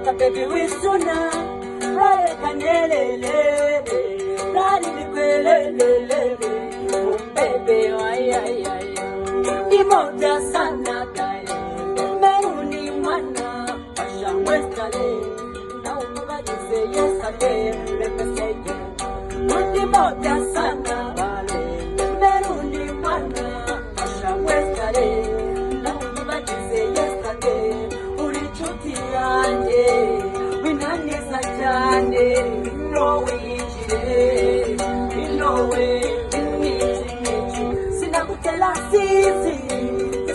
Paka baby wisuna Rale kanyelele Rale nikwelelele Bebe ay ay ay Imoja sana dale Meruni mana Pasha westale Na unubajize yesale Repeseye Imoja sana dale Meruni mana Pasha westale Na unubajize yesale Urichuti anje Winanisa chane Inowe injire Inowe Sinakutela sisi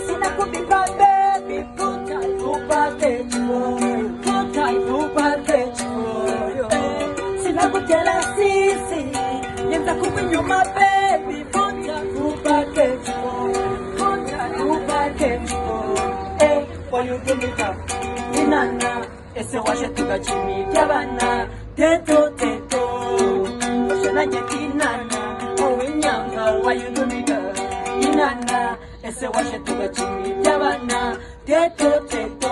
Sinakubika baby Kuta tupate chuo Kuta tupate chuo Sinakutela sisi Yenza kubinyuma baby Kuta tupate chuo Kuta tupate chuo Why you give me that? Inana Ese washe tuga chini Jabana Teto teto Washe na jetinana Owinyanga Why you give me that? Inana Ese washe tuga chini Jabana Teto teto